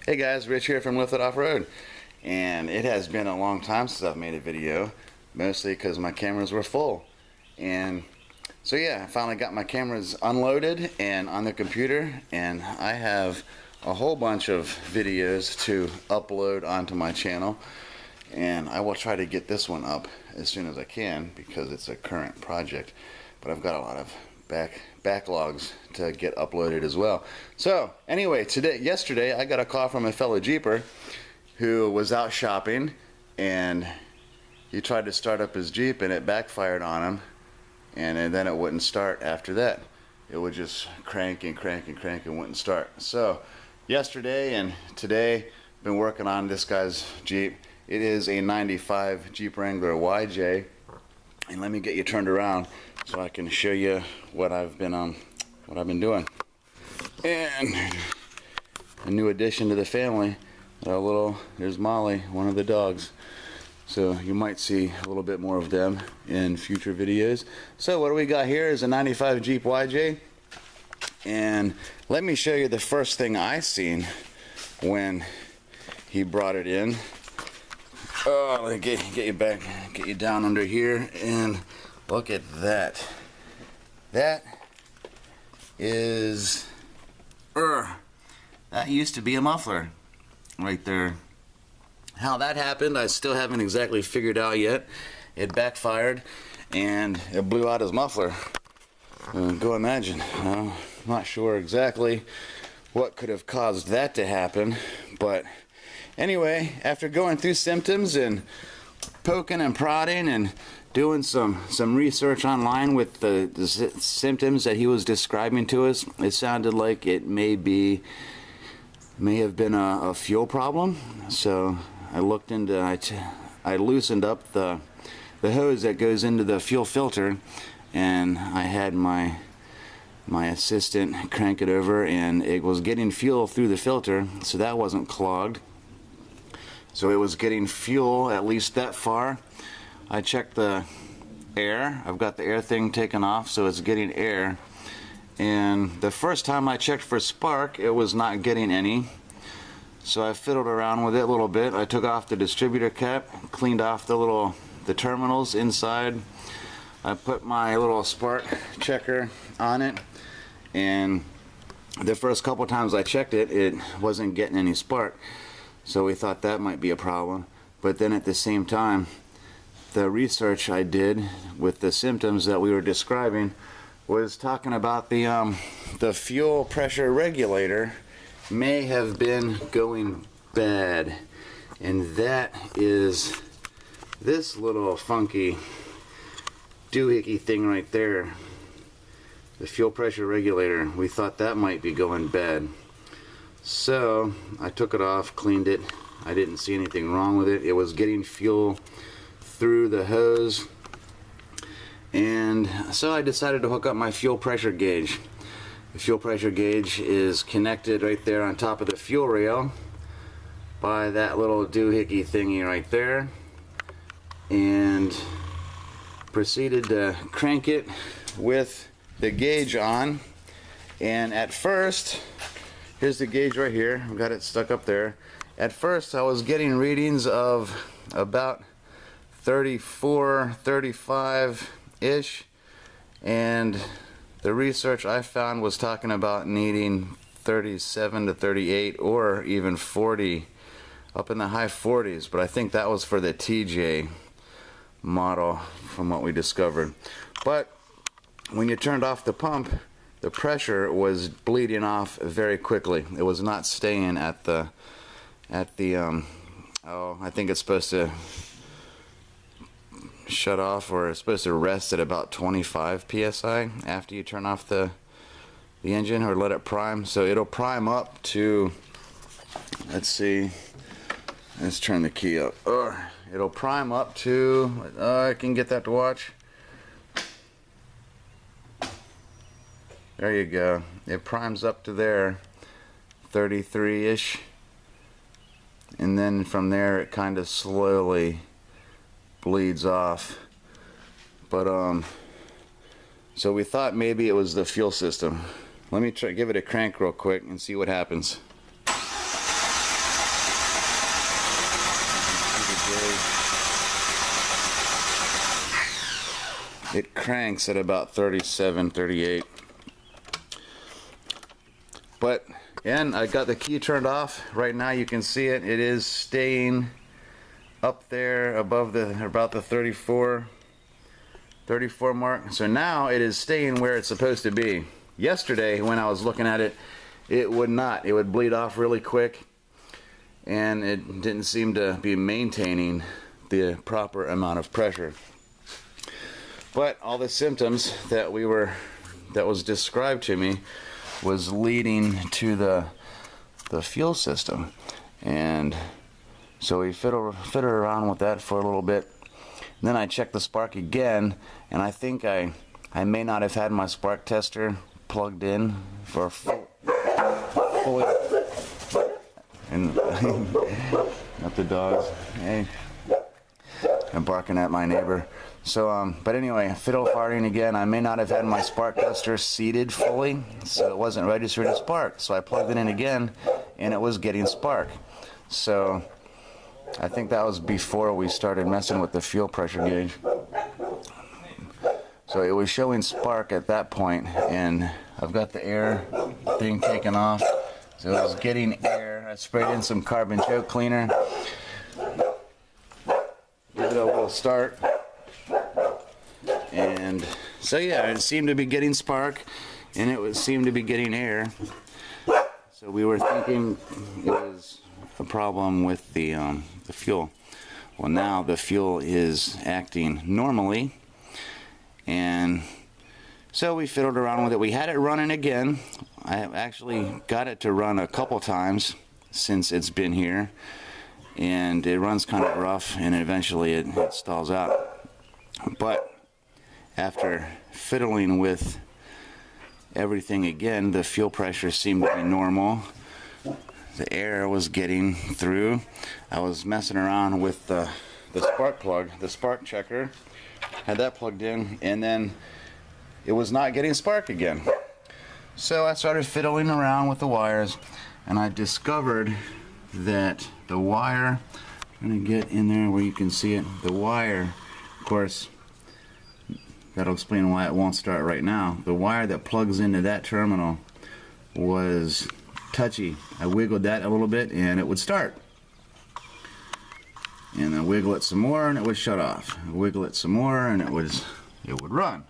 Hey guys, Rich here from Lifted Off-Road, and it has been a long time since I've made a video, mostly because my cameras were full. And so yeah, I finally got my cameras unloaded and on the computer, and I have a whole bunch of videos to upload onto my channel, and I will try to get this one up as soon as I can because it's a current project, but I've got a lot of backlogs to get uploaded as well. So anyway, yesterday I got a call from a fellow Jeeper who was out shopping, and he tried to start up his Jeep and it backfired on him, and then it wouldn't start after that. It would just crank and crank and crank and wouldn't start. So yesterday and today I've been working on this guy's Jeep. It is a 95 Jeep Wrangler YJ, and let me get you turned around so I can show you what I've been doing. And a new addition to the family, there's Molly, one of the dogs. So you might see a little bit more of them in future videos. So what do we got here is a 95 Jeep YJ, and let me show you the first thing I seen when he brought it in. Oh, let me get you back, get you down under here, and look at that. That is, that used to be a muffler right there. How that happened, I still haven't exactly figured out yet. It backfired and it blew out his muffler. Go imagine. I'm not sure exactly what could have caused that to happen, but anyway, after going through symptoms and poking and prodding and doing some research online with the symptoms that he was describing to us, it sounded like it may have been a fuel problem. So I looked into, I loosened up the hose that goes into the fuel filter, and I had my assistant crank it over, and it was getting fuel through the filter, so that wasn't clogged. So it was getting fuel at least that far. I checked the air. I've got the air thing taken off, so it's getting air. And the first time I checked for spark, it was not getting any. So I fiddled around with it a little bit. I took off the distributor cap, cleaned off the terminals inside. I put my little spark checker on it, and the first couple times I checked it, it wasn't getting any spark. So we thought that might be a problem. But then at the same time, the research I did with the symptoms that we were describing was talking about the fuel pressure regulator may have been going bad, and that is this little funky doohickey thing right there, the fuel pressure regulator. We thought that might be going bad, so I took it off, cleaned it. I didn't see anything wrong with it. It was getting fuel through the hose, and so I decided to hook up my fuel pressure gauge. The fuel pressure gauge is connected right there on top of the fuel rail by that little doohickey thingy right there, and proceeded to crank it with the gauge on. And at first, here's the gauge right here, I've got it stuck up there. At first I was getting readings of about 34, 35 ish, and the research I found was talking about needing 37 to 38 or even 40, up in the high 40s, but I think that was for the TJ model from what we discovered. But when you turned off the pump, the pressure was bleeding off very quickly. It was not staying at the I think it's supposed to shut off, or it's supposed to rest at about 25 psi after you turn off the engine or let it prime. So it'll prime up to, let's see, let's turn the key up. It'll prime up to, I can get that to watch. There you go. It primes up to there, 33-ish, and then from there it kind of slowly bleeds off. But so we thought maybe it was the fuel system. Let me give it a crank real quick and see what happens. It cranks at about 37, 38. But, and I got the key turned off. Right now you can see it. It is staying up there above about the 34 mark. So now it is staying where it's supposed to be. Yesterday when I was looking at it, it would not. It would bleed off really quick, and it didn't seem to be maintaining the proper amount of pressure. But all the symptoms that was described to me was leading to the fuel system. And so we fiddled around with that for a little bit. And then I checked the spark again, and I think I may not have had my spark tester plugged in for fully. And not the dogs. Hey, I'm barking at my neighbor. So, but anyway, fiddle farting again. I may not have had my spark tester seated fully, so it wasn't registered to spark. So I plugged it in again, and it was getting spark. So I think that was before we started messing with the fuel pressure gauge. So it was showing spark at that point, and I've got the air thing taken off. So it was getting air. I sprayed in some carbon choke cleaner. Give it a little start. And so yeah, it seemed to be getting spark, and it seemed to be getting air. So we were thinking it was a problem with the fuel. Well, now the fuel is acting normally, and so we fiddled around with it. We had it running again. I have actually got it to run a couple times since it's been here, and it runs kind of rough, and eventually it stalls out. But after fiddling with everything again, the fuel pressure seemed to be normal. The air was getting through. I was messing around with the spark plug, the spark checker. Had that plugged in, and then it was not getting spark again. So I started fiddling around with the wires, and I discovered that the wire, I'm going to get in there where you can see it, the wire, of course, that'll explain why it won't start right now. The wire that plugs into that terminal was touchy. I wiggled that a little bit and it would start. And I wiggle it some more and it would shut off. I wiggle it some more and it would run.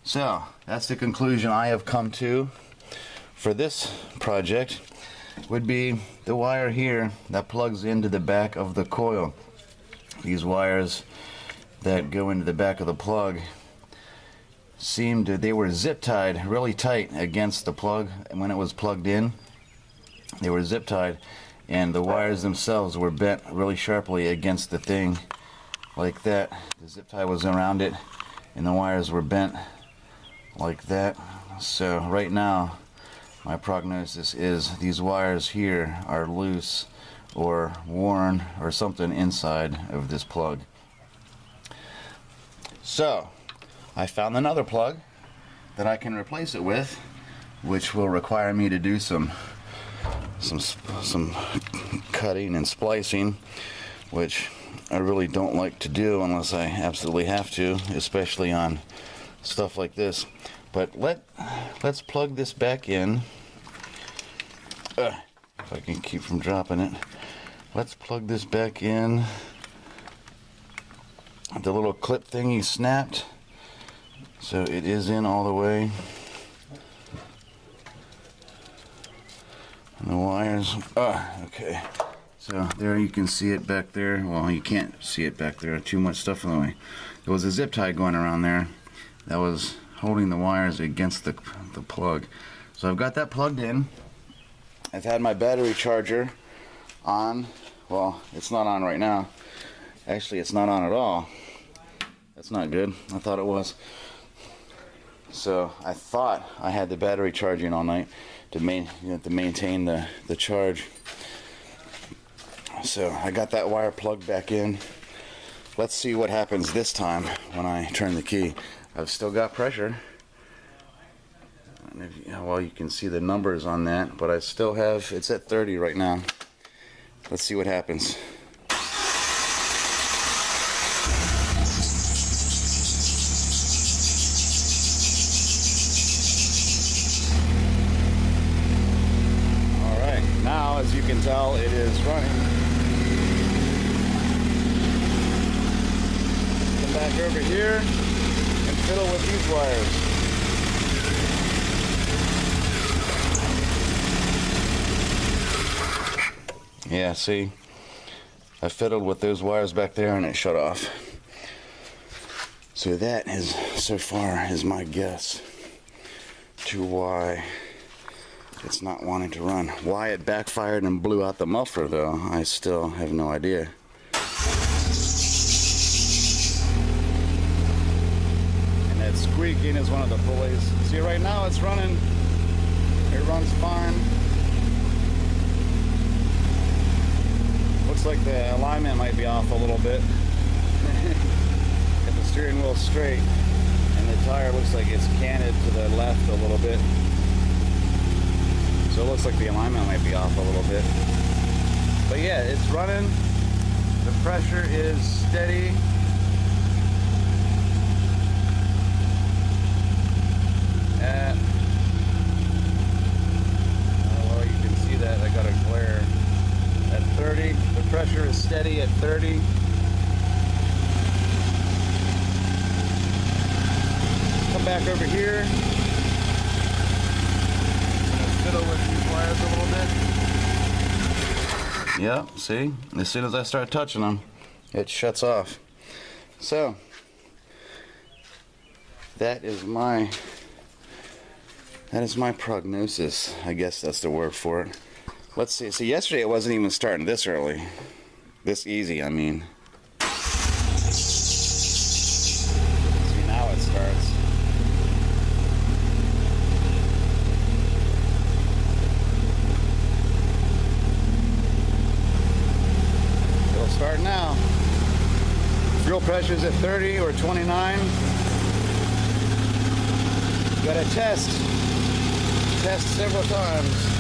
So that's the conclusion I have come to for this project. Would be the wire here that plugs into the back of the coil. These wires that go into the back of the plug they were zip tied really tight against the plug, and when it was plugged in they were zip tied, and the wires themselves were bent really sharply against the thing like that. The zip tie was around it and the wires were bent like that. So right now my prognosis is these wires here are loose or worn or something inside of this plug. So I found another plug that I can replace it with, which will require me to do some cutting and splicing, which I really don't like to do unless I absolutely have to, especially on stuff like this. But let's plug this back in. If I can keep from dropping it. Let's plug this back in. The little clip thingy snapped, so it is in all the way. And the wires, okay. So there you can see it back there. Well, you can't see it back there. Too much stuff in the way. There was a zip tie going around there that was holding the wires against the plug. So I've got that plugged in. I've had my battery charger on. Well, it's not on right now. Actually, it's not on at all. That's not good. I thought it was. So I thought I had the battery charging all night to maintain the charge. So I got that wire plugged back in. Let's see what happens this time when I turn the key. I've still got pressure. Well, you can see the numbers on that, but I still have, it's at 30 right now. Let's see what happens. can tell it is running. Come back over here and fiddle with these wires. Yeah, see, I fiddled with those wires back there and it shut off. So that is, so far, is my guess to why it's not wanting to run. Why it backfired and blew out the muffler, though, I still have no idea. And that squeaking is one of the pulleys. See, right now it's running. It runs fine. Looks like the alignment might be off a little bit. If the steering wheel's straight and the tire looks like it's canted to the left a little bit. So it looks like the alignment might be off a little bit. But yeah, it's running. The pressure is steady. Well, you can see that I got a glare. At 30, the pressure is steady at 30. Come back over here. I'm gonna fiddle with these wires a little bit. Yep, see? As soon as I start touching them, it shuts off. So, that is my prognosis. I guess that's the word for it. Let's see. So yesterday it wasn't even starting this early. This easy, I mean. See, now it starts. It'll start now. Fuel pressure's at 30 or 29. Gotta test. Test several times.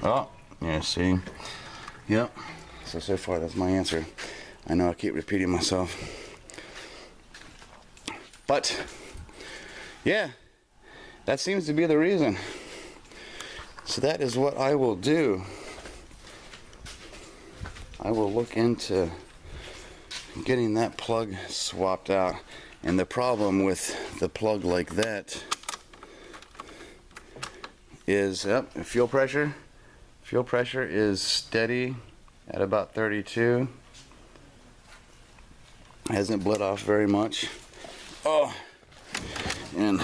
Oh, yeah, see? Yep. So far, that's my answer. I know I keep repeating myself. But, yeah, that seems to be the reason. So that is what I will do. I will look into getting that plug swapped out. And the problem with the plug like that is, fuel pressure. Fuel pressure is steady at about 32. Hasn't bled off very much. Oh, and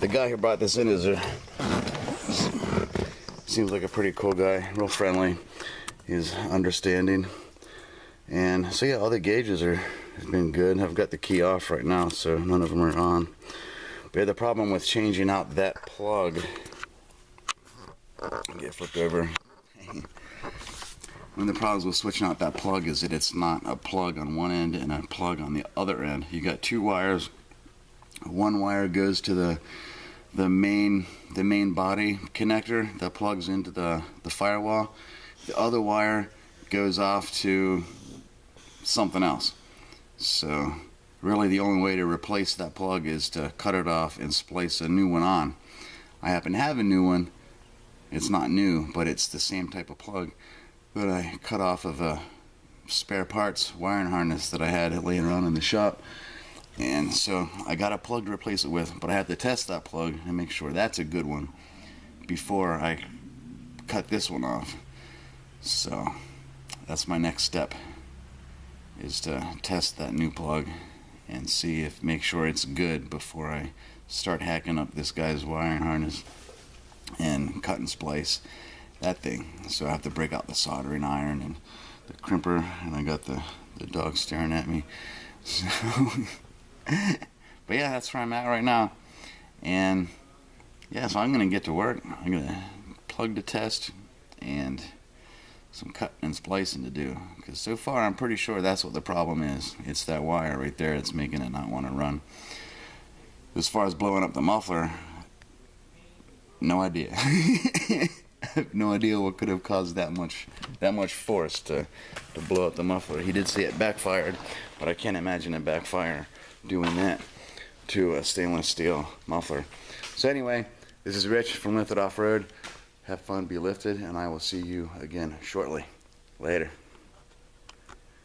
the guy who brought this in seems like a pretty cool guy, real friendly. He's understanding. And so yeah, all the gauges have been good. I've got the key off right now, so none of them are on. But yeah, the problem with changing out that plug, get flipped over. One of the problems with switching out that plug is that it's not a plug on one end and a plug on the other end. You got two wires. One wire goes to the main body connector that plugs into the firewall. The other wire goes off to something else. So really the only way to replace that plug is to cut it off and splice a new one on. I happen to have a new one. It's not new, but it's the same type of plug that I cut off of a spare parts wiring harness that I had laying around in the shop. And so I got a plug to replace it with, but I have to test that plug and make sure that's a good one before I cut this one off. So that's my next step, is to test that new plug and make sure it's good before I start hacking up this guy's wiring harness and cut and splice that thing. So I have to break out the soldering iron and the crimper, and I got the dog staring at me. So but yeah, that's where I'm at right now. And yeah, so I'm gonna get to work. I'm gonna plug the test and some cutting and splicing to do, because so far I'm pretty sure that's what the problem is. It's that wire right there that's making it not want to run. As far as blowing up the muffler, no idea. I have no idea what could have caused that much force to blow out the muffler. He did say it backfired, but I can't imagine it backfire doing that to a stainless steel muffler. So anyway, this is Rich from Lifted Off Road. Have fun, be lifted, and I will see you again shortly. Later.